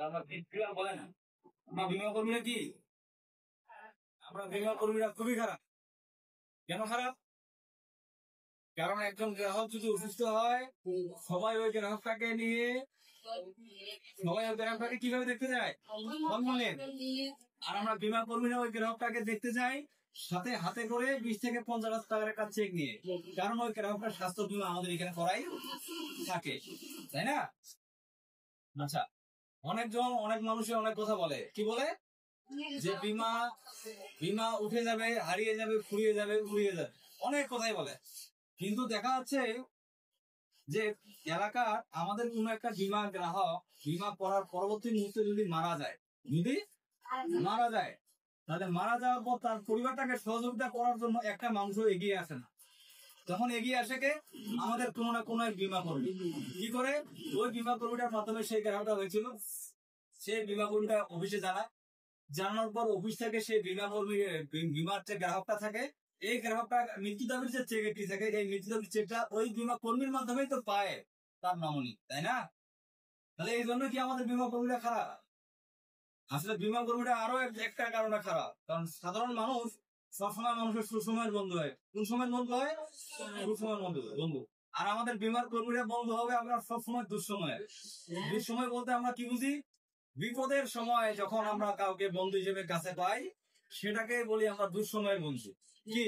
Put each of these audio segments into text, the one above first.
আমরা বলে না আমরা বিমা কর্মীরা কি আমরা বিমা কর্মীরা খুবই খারাপ। কেন খারাপ? কারণ একজন গ্রাহক যদি অসুস্থ হয় সবাই ওই গ্রাহকটাকে নিয়ে সবাই ওই গ্রাহকটাকে কিভাবে দেখতে যায়? আর আমরা বিমা কর্মীরা ওই গ্রাহকটাকে দেখতে যাই সাথে হাতে করে 20 থেকে 50 টাকার একটা চেক নিয়ে, কারণ ওই গ্রাহকটার স্বাস্থ্য বীমা আমাদের এখানে করাই থাকে, তাই না? আচ্ছা, অনেক মানুষের অনেক কথা বলে, কি বলে যে বিমা উঠে যাবে, হারিয়ে যাবে, ফুরিয়ে যাবে, উড়িয়ে যাবে, অনেক কথাই বলে। কিন্তু দেখা যাচ্ছে যে এলাকার আমাদের কোন একটা বিমা গ্রাহক বিমা করার পরবর্তী মুহূর্তে যদি মারা যায় তাহলে মারা যাওয়ার পর তার পরিবারটাকে সহযোগিতা করার জন্য একটা মানুষ এগিয়ে আসে না। তখন এগিয়ে আসে কে? আমাদের কোনো না কোনো এক বিমা কর্মী। কি করে? ওই বিমা কর্মীটার মাধ্যমে সেই গ্রাহকটা হয়েছিল, সেই বিমা কর্মীটা অফিসে জানানোর পর অফিস থেকে সেই বিমার যে গ্রাহকটা থাকে, এই গ্রাহকটা মৃত্যু দাবির যে চেক একটি থাকে, এই মৃত্যু দাবির চেকটা ওই বিমা কর্মীর মাধ্যমেই তো পায় তার নমনি, তাই না? তাহলে এই জন্য কি আমাদের বিমা কর্মীরা খারাপ? আসলে বিমা কর্মীরা আরো একটা কারণে খারাপ, কারণ সাধারণ মানুষ সবসময় মানুষের সুসময়ের বন্ধু হয়। কোন সময়ের বন্ধু হয়? সুসময়ের বন্ধু। আর আমাদের বিমার কর্মীরা বন্ধু হবে আমরা সবসময় দুঃসময়ের। দুঃসময় বলতে আমরা কি বুঝি? বিপদের সময় যখন আমরা কাউকে বন্ধু হিসেবে কাছে পাই সেটাকে বলি আমরা দুঃসময়ের বন্ধু। কি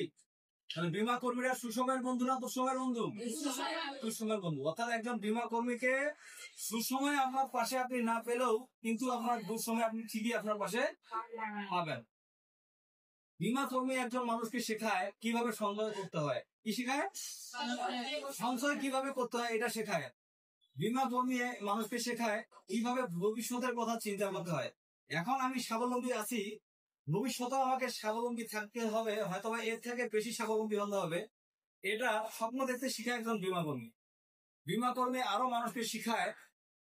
তাহলে বিমা কর্মীরা সুসময়ের বন্ধু না দুঃসময়ের বন্ধু? দুঃসময়ের বন্ধু। অর্থাৎ একজন বিমা কর্মীকে সুসময় আপনার পাশে আপনি না পেলেও কিন্তু আপনার দুঃসময় আপনি ঠিকই আপনার পাশে পাবেন। বিমা কর্মী একজন মানুষকে শেখায় কিভাবে সঞ্চয় করতে হয়। কি শেখায়? সঞ্চয় কিভাবে করতে হয় এটা শেখায়। বিমা কর্মী মানুষকে শেখায় কিভাবে ভবিষ্যতের কথা চিন্তা করতে হয়। এখন আমি স্বাবলম্বী আছি, ভবিষ্যতে আমাকে স্বাবলম্বী থাকতে হবে, হয়তো এর থেকে বেশি স্বাবলম্বী হতে হবে, এটা স্বপ্ন দেখতে শিখায় একজন বিমা কর্মী। বিমা কর্মী আরো মানুষকে শিখায়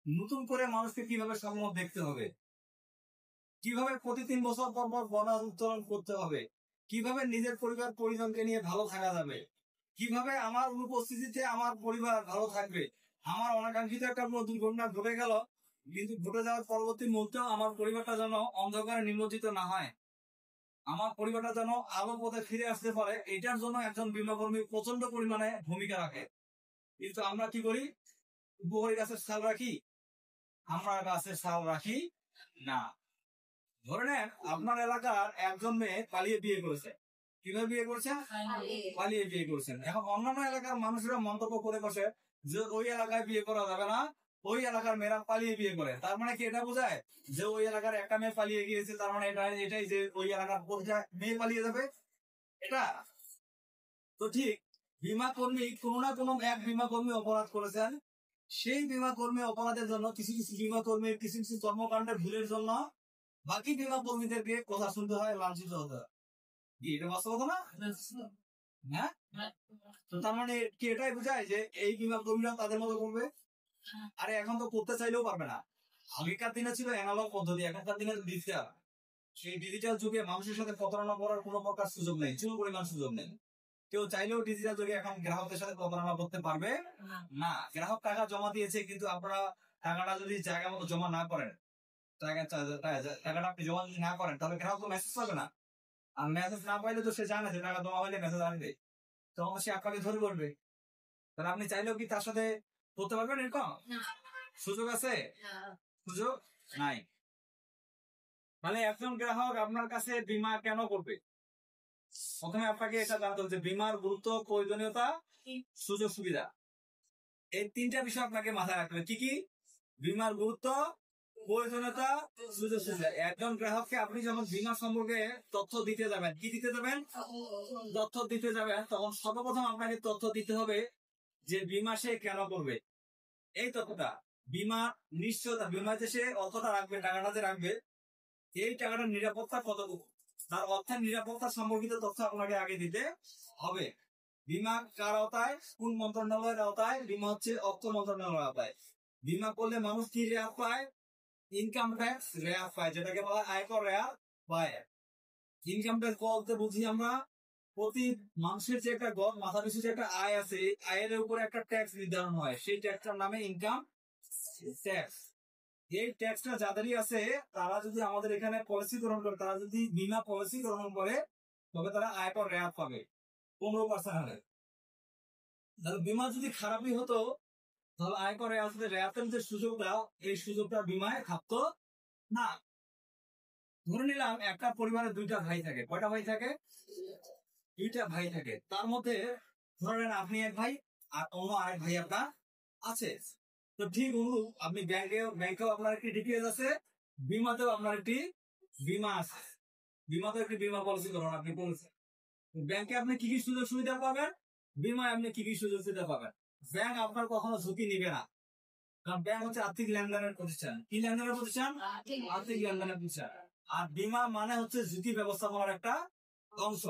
নতুন করে মানুষকে কিভাবে স্বপ্ন দেখতে হবে, কিভাবে প্রতি 3 বছর পর বনাস উত্তোলন করতে হবে, কিভাবে নিজের পরিবার পরিজনকে নিয়ে ভালো থাকা যাবে, কিভাবে আমার অনুপস্থিতিতে আমার পরিবার ভালো থাকবে। আমার অনাকাঙ্ক্ষিত একটা কোনো দুর্ঘটনা ঘটে গেল, কিন্তু ঘটে যাওয়ার পরবর্তী মুহূর্তেও আমার পরিবারটা যেন অন্ধকারে নিমজ্জিত না হয়, আমার পরিবারটা যেন আলো পথে ফিরে আসতে পারে, এটার জন্য একজন বিমা কর্মী প্রচন্ড পরিমাণে ভূমিকা রাখে। কিন্তু আমরা কি করি? উপকারী গাছের ছাল রাখি? আমরা গাছের ছাল রাখি না। ধরে নেন আপনার এলাকার একজন মেয়ে পালিয়ে বিয়ে করেছে। কিভাবে বিয়ে করেছেন? পালিয়ে বিয়ে করেছেন। এখন অন্যান্য এলাকার মানুষেরা মন্তব্য করে বসে যে ওই এলাকায় বিয়ে করা যাবে না, ওই এলাকার মেয়েরা পালিয়ে বিয়ে করে। তার মানে কি এটা বোঝায় যে ওই এলাকার একটা মেয়ে পালিয়ে গিয়েছে, তার মানে এটাই যে ওই এলাকার মেয়ে পালিয়ে যাবে? এটা তো ঠিক। বিমা কর্মী কোনো না কোনো এক বিমা কর্মী অপরাধ করেছেন, সেই বিমা কর্মী অপরাধের জন্য কিছু বিমা কর্মীর কিছু কর্মকাণ্ডের ভুলের জন্য বাকি বিমা কর্মীদেরকে কথা শুনতে হয়, লাঞ্ছিত হতে হয়। এটা বাস্তবতা না? হ্যাঁ, তো তার মানে কি এটাই বোঝায় যে এই বিমা কর্মীরা তাদের মতো করবে? আরে এখন তো করতে চাইলেও পারবে না। আগেকার দিনে ছিল অ্যানালগ পদ্ধতি, এখনকার দিনে ডিজিটাল। সেই ডিজিটাল যুগে মানুষের সাথে প্রতারণা করার কোনো প্রকার সুযোগ নেই, চুল পরিমাণ সুযোগ নেই। কেউ চাইলেও ডিজিটাল যুগে এখন গ্রাহকের সাথে প্রতারণা করতে পারবে না। গ্রাহক টাকা জমা দিয়েছে, কিন্তু আপনারা টাকাটা যদি জায়গা মতো জমা না করেন, টাকাটা আপনি জমা যদি না করেন, তাহলে গ্রাহক তো মেসেজ পাবে না। আর মেসেজ না পাইলে তো সে জানে যে টাকা জমা হলে মেসেজ আসবে, তখন সে আপনাকে ধরে করবে। তাহলে আপনি চাইলেও কি তার সাথে করতে পারবেন এরকম? সুযোগ আছে? সুযোগ নাই। মানে একজন গ্রাহক আপনার কাছে বিমা কেন করবে? প্রথমে আপনাকে এটা জানতে হবে যে বিমার গুরুত্ব, প্রয়োজনীয়তা, সুযোগ সুবিধা, এই 3টা বিষয় আপনাকে মাথায় রাখতে হবে। কি কি? বিমার গুরুত্ব, প্রয়োজনীয়তা, সুযোগ সুবিধা। একজন গ্রাহককে আপনি যখন বিমা সম্পর্কে তথ্য দিতে যাবেন, কি দিতে যাবেন? তথ্য দিতে যাবেন, তখন সর্বপ্রথম আপনাকে তথ্য দিতে হবে যে বিমা সে কেন করবে। এই তথ্যটা, বিমা নিশ্চয়তা, বিমা যে সে অর্থটা রাখবে, টাকাটা যে রাখবে, এই টাকাটার নিরাপত্তা কতটুকু, তার অর্থের নিরাপত্তা সম্পর্কিত তথ্য আপনাকে আগে দিতে হবে। বিমা কার আওতায়? কোন মন্ত্রণালয়ের আওতায়? বিমা হচ্ছে অর্থ মন্ত্রণালয়ের আওতায়। বিমা করলে মানুষ কি রেয়ার পায়? ইনকাম ট্যাক্স রেয়ার পায়, যেটাকে বলা হয় আয়কর রেয়ার পায়। ইনকাম ট্যাক্স বলতে বুঝি আমরা প্রতি মানুষের যে একটা মাথা পিছু যে একটা আয় আছে, আয়ের উপরে একটা ট্যাক্স নির্ধারণ হয়, সেই ট্যাক্সটার নামে ইনকাম ট্যাক্স। এই ট্যাক্সটা যাদেরই আছে তারা যদি আমাদের এখানে পলিসি গ্রহণ করে, তারা যদি বিমা পলিসি গ্রহণ করে, তবে তারা আয়কর রেয়াত পাবে 15% হারে। তাহলে বিমা যদি খারাপই হতো তাহলে আয়কর রেয়াতের যে সুযোগটা, এই সুযোগটা বিমায় থাকতো না। ধরে নিলাম একটা পরিবারে দুইটা ভাই থাকে। কয়টা ভাই থাকে? দুইটা ভাই থাকে। তার মধ্যে ধরেন আপনি এক ভাই আর অন্য আরেক ভাই আপনার আছে। তো ঠিক অনুরূপ আপনি ব্যাংকেও আপনার একটি ডিটেলস আছে, বিমাতেও আপনার একটি বিমা আছে। বিমাতেও একটি বিমা পলিসি করুন আপনি বলেছেন। ব্যাংকে আপনি কি কি সুযোগ সুবিধা পাবেন, বিমায় আপনি কি কি সুযোগ সুবিধা পাবেন। ব্যাংক আপনার কখনো ঝুঁকি নিবে না, কারণ ব্যাংক হচ্ছে আর্থিক লেনদেনের প্রতিষ্ঠান। কি লেনদেনের প্রতিষ্ঠান? আর্থিক লেনদেনের প্রতিষ্ঠান। আর বিমা মানে হচ্ছে ঝুঁকি ব্যবস্থাপনার একটা অংশ।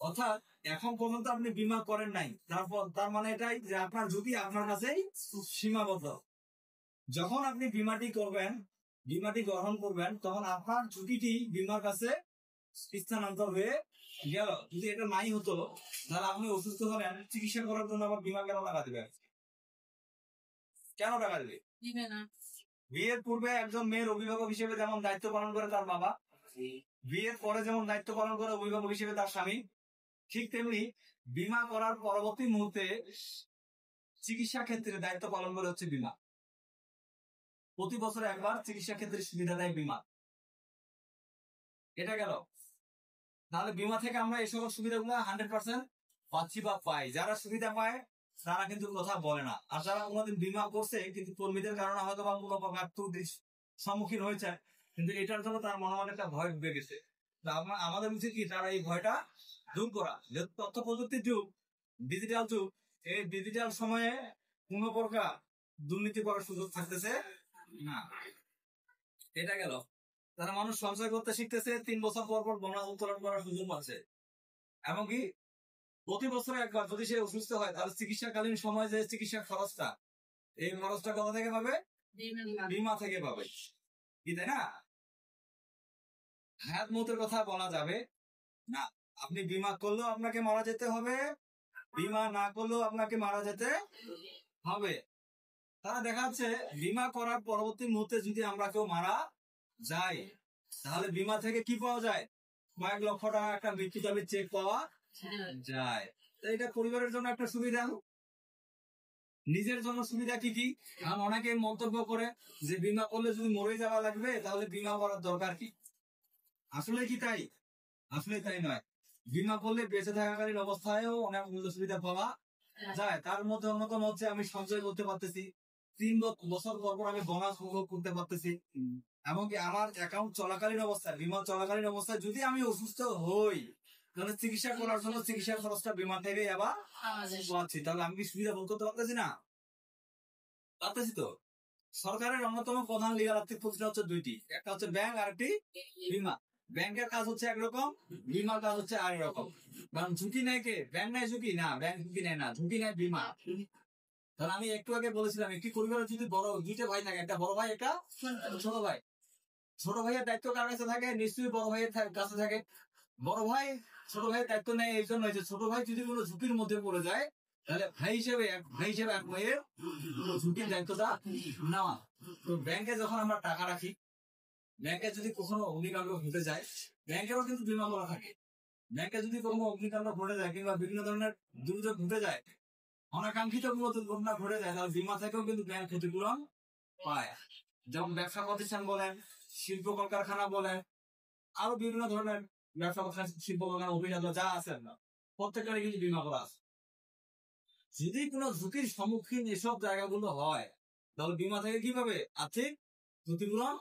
অর্থাৎ এখন পর্যন্ত আপনি বিমা করেন নাই, তার মানে এটাই যে আপনার ঝুঁকি আপনার কাছেই সীমাবদ্ধ। যখন আপনি বিমাটি করবেন, বিমাটি গ্রহণ করবেন, তখন আপনার ঝুঁকিটি বিমার কাছে স্থানান্তর হয়ে গেল। যদি এটা নাই হতো তাহলে আপনি অসুস্থ হলেন, চিকিৎসা করার জন্য আবার বিমা কেন টাকা দিবে? কেন টাকা দিবে? বিয়ের পূর্বে একজন মেয়ের অভিভাবক হিসেবে যেমন দায়িত্ব পালন করে তার বাবা, বিয়ের পরে যেমন দায়িত্ব পালন করে অভিভাবক হিসেবে তার স্বামী, ঠিক তেমনি বিমা করার পরবর্তী মুহূর্তে চিকিৎসা ক্ষেত্রে দায়িত্ব পালন করে হচ্ছে বিমা। প্রতি বছরে একবার চিকিৎসা ক্ষেত্রে সুবিধা দেয় বিমা। এটা গেল। তাহলে বিমা থেকে আমরা এই সকল সুবিধাগুলো 100% পাচ্ছি বা পাই। যারা সুবিধা পায় তারা কিন্তু কথা বলে না, আর যারা কোনোদিন বিমা করছে কিন্তু কর্মীদের কারণে হয়তো বা কোনো প্রকার সম্মুখীন হয়েছে, কিন্তু এটার জন্য তার মনে একটা ভয় ঢুকে গেছে। আমাদের উচিত কি তারা এই ভয়টা দূর করা। যেহেতু তথ্য প্রযুক্তির যুগ, ডিজিটাল যুগ, এই ডিজিটাল সময়ে কোনো প্রকার দুর্নীতি করার সুযোগ থাকতেছে না। এটা গেল। তারা মানুষ সঞ্চয় করতে শিখতেছে, 3 বছর পর পর বোনাস উত্তোলন করার সুযোগ পাচ্ছে। এমনকি প্রতি বছরে একবার যদি সে অসুস্থ হয় তাহলে চিকিৎসাকালীন সময় যে চিকিৎসা খরচটা, এই খরচটা কোথা থেকে পাবে? বিমা থেকে পাবে। কি তাই না? হায়াত মতের কথা বলা যাবে না। আপনি বিমা করলেও আপনাকে মারা যেতে হবে, বিমা না করলেও আপনাকে মারা যেতে হবে। তারা দেখা যাচ্ছে বিমা করার পরবর্তী মুহূর্তে যদি আমরা কেউ মারা যাই, তাহলে বিমা থেকে কি পাওয়া যায়? কয়েক লক্ষ টাকা একটা মৃত্যু দাবির চেক পাওয়া যায়। এটা পরিবারের জন্য একটা সুবিধা। নিজের জন্য সুবিধা কি কি? কারণ অনেকে মন্তব্য করে যে বিমা করলে যদি মরে যাওয়া লাগবে তাহলে বিমা করার দরকার কি? আসলে কি তাই? আসলে তাই নয়। বিমা করলে বেঁচে থাকাকালীন অবস্থায়ও অনেক মূল্য সুবিধা পাওয়া যায়। তার মধ্যে অন্যতম হচ্ছে আমি সঞ্চয় করতে পারতেছি, 3 বছর পর পর আমি বোনাস উপভোগ করতে পারতেছি। এমনকি আমার অ্যাকাউন্ট চলাকালীন অবস্থায়, বিমা চলাকালীন অবস্থায় যদি আমি অসুস্থ হই, তাহলে চিকিৎসা করার জন্য চিকিৎসার খরচটা বিমা থেকে আবার পাচ্ছি। তাহলে আমি কি সুবিধা ভোগ করতে পারতেছি না? পারতেছি তো। সরকারের অন্যতম প্রধান লিগাল আর্থিক প্রতিষ্ঠান হচ্ছে দুইটি, একটা হচ্ছে ব্যাংক আর একটি বিমা। ব্যাংকের কাজ হচ্ছে একরকম, বিমার কাজ হচ্ছে আরেক রকম। কারণ ঝুঁকি নেয় কে? ব্যাংক নেয় ঝুঁকি? না, ব্যাংক ঝুঁকি নেয় না, ঝুঁকি নেয় বিমা। তাহলে আমি একটু আগে বলেছিলাম একটি পরিবারের যদি দুইটা ভাই থাকে, একটা বড় ভাই একটা ছোট ভাই, ছোট ভাইয়ের দায়িত্ব কার কাছে থাকে? নিশ্চয়ই বড় ভাইয়ের কাছে থাকে। বড় ভাই ছোট ভাইয়ের দায়িত্ব নেয় এই জন্য যে ছোট ভাই যদি কোনো ঝুঁকির মধ্যে পড়ে যায় তাহলে ভাই হিসেবে এক ভাইয়ের ঝুঁকির দায়িত্বটা নেওয়া। তো ব্যাংকে যখন আমরা টাকা রাখি, ব্যাংকে যদি কখনো অগ্নিকাণ্ড ঘটে যায়, ব্যাংকেরও কিন্তু বিমা করা থাকে। ব্যাংকে যদি কোনো অগ্নিকাণ্ড ঘটে যায় কিংবা বিভিন্ন ধরনের দুর্যোগ ঘটে যায়, অনাকাঙ্ক্ষিত কোনো দুর্ঘটনা ঘটে যায়, তাহলে বিমা থেকেও কিন্তু ব্যাংক ক্ষতিপূরণ পায়। যেমন ব্যবসা প্রতিষ্ঠান বলেন, শিল্প কলকারখানা বলেন, আরো বিভিন্ন ধরনের ব্যবসা প্রতিষ্ঠান, শিল্প কলকারখানা, অভিযান যা আছে না, প্রত্যেকটারই কিন্তু বিমা করা আছে। যদি কোনো ঝুঁকির সম্মুখীন এসব জায়গাগুলো হয় তাহলে বিমা থেকে কি পাবে? আর্থিক ক্ষতিপূরণ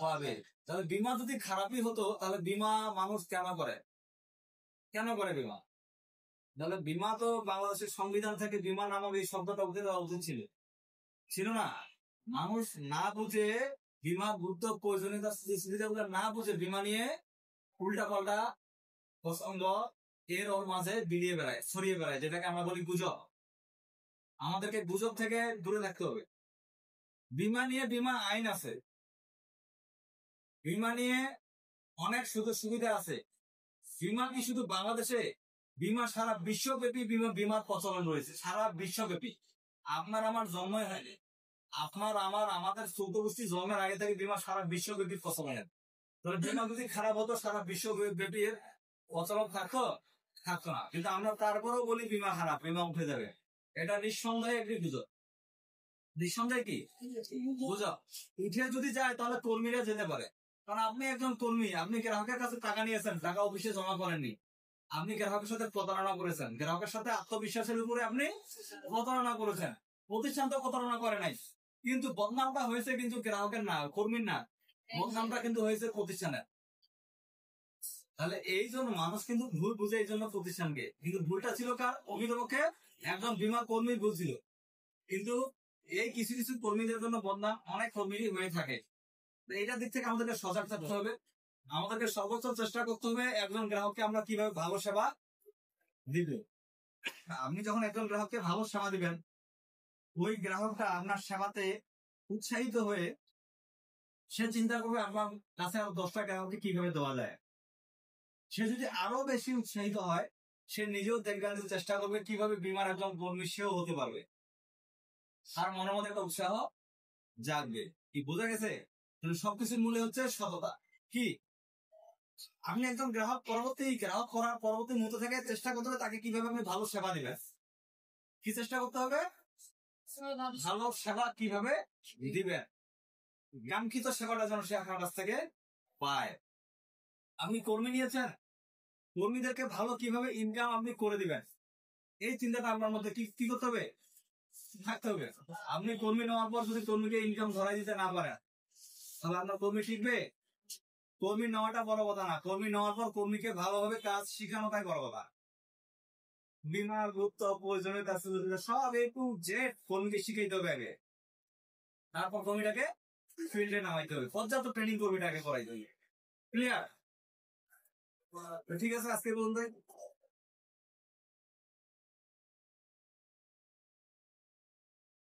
পাবে। তাহলে বিমা যদি খারাপই হতো তাহলে বিমা মানুষ কেন করে? কেন করে বিমা? তাহলে বিমা তো বাংলাদেশের সংবিধান থেকে বিমা নামক এই শব্দটা উঠে দেওয়া উচিত ছিল না। মানুষ না বুঝে বিমা গুরুত্ব, প্রয়োজনীয়তা, সুবিধাগুলো না বুঝে বিমা নিয়ে উল্টা পাল্টা প্রসঙ্গ এর ওর মাঝে বিলিয়ে বেড়ায়, ছড়িয়ে বেড়ায়, যেটাকে আমরা বলি গুজব। আমাদেরকে গুজব থেকে দূরে থাকতে হবে। বিমা নিয়ে বিমা আইন আছে, বিমা নিয়ে অনেক সুযোগ সুবিধা আছে। বিমা কি শুধু বাংলাদেশে? বিমা সারা বিশ্বব্যাপী বিমার প্রচলন রয়েছে, সারা বিশ্বব্যাপী। আপনার আমার জন্মই হয়নি, আপনার আমাদের চৌদ্দ গোষ্ঠী জন্মের আগে থেকে বিমা সারা বিশ্বব্যাপী প্রচলন। তাহলে বিমা যদি খারাপ হতো সারা বিশ্বব্যাপী প্রচলন থাকতো না। কিন্তু আমরা তারপরেও বলি বিমা খারাপ, বিমা উঠে যাবে। এটা নিঃসন্দেহে একটি গুজব। নিঃসন্দেহে কি বুঝো, উঠে যদি যায় তাহলে কর্মীরা যেতে পারে। কারণ আপনি একজন কর্মী, আপনি গ্রাহকের কাছে টাকা নিয়েছেন, টাকা অফিসে জমা করেননি, আপনি গ্রাহকের সাথে প্রতারণা করেছেন, গ্রাহকের সাথে আত্মবিশ্বাসের উপরে আপনি প্রতারণা করেছেন। প্রতিষ্ঠান তো প্রতারণা করে নাই, কিন্তু বদনামটা হয়েছে কিন্তু গ্রাহকের না, কর্মীর না, বদনামটা কিন্তু হয়েছে প্রতিষ্ঠানের। তাহলে এই জন্য মানুষ কিন্তু ভুল বুঝে এই জন্য প্রতিষ্ঠানকে, কিন্তু ভুলটা ছিল কার? অভিভাবককে, একজন বীমা কর্মীর ভুল ছিল। কিন্তু এই কিছু কিছু কর্মীদের জন্য বদনাম অনেক কর্মীরই হয়ে থাকে। এইটার দিক থেকে আমাদেরকে সজাগ থাকতে হবে। আমাদেরকে সর্বোচ্চ চেষ্টা করতে হবে একজন গ্রাহককে আমরা কিভাবে ভালো সেবা দিব। আপনি যখন একজন গ্রাহককে ভালো সেবা দিবেন, ওই গ্রাহকটা আপনার সেবাতে উৎসাহিত হয়ে সে চিন্তা করবে আমার কাছে আরো 10টা গ্রাহককে কিভাবে দেওয়া যায়। সে যদি আরো বেশি উৎসাহিত হয়, সে নিজেও দেখবেন চেষ্টা করবে কিভাবে বীমার একজন কর্মী সেও হতে পারবে। তার মনের মধ্যে একটা উৎসাহ জাগবে। কি বোঝা গেছে? সবকিছুর মূলে হচ্ছে সততা। কি আপনি একজন গ্রাহক করার পরবর্তী মুহূর্ত থেকে চেষ্টা করতে হবে তাকে কিভাবে আপনি ভালো সেবা দিবেন। কি চেষ্টা করতে হবে? ভালো সেবা কিভাবে দিবেন, কাঙ্ক্ষিত সেবাটা যেন সে আপনার কাছ থেকে পায়। আপনি কর্মী নিয়েছেন, কর্মীদেরকে ভালো কিভাবে ইনকাম আপনি করে দিবেন, এই চিন্তাটা আপনার মধ্যে কি করতে হবে? থাকতে হবে। আপনি কর্মী নেওয়ার পর যদি কর্মীকে ইনকাম ধরাই দিতে না পারেন, তাহলে আপনার কর্মী শিখবে? কর্মী নেওয়াটা বড় কথা না, কর্মী নেওয়ার পর কর্মীকে ভালোভাবে কাজ শিখানোটাই বড় কথা। বীমা, গুরুত্ব, প্রয়োজনীয়তা সব একটু যে কর্মীকে শিখাইতে হবে আগে, তারপর কর্মীটাকে ফিল্ডে নামাইতে হবে, পর্যাপ্ত ট্রেনিং কর্মীটাকে করাইতে হবে। ক্লিয়ার? ঠিক আছে, আজকে বলুন।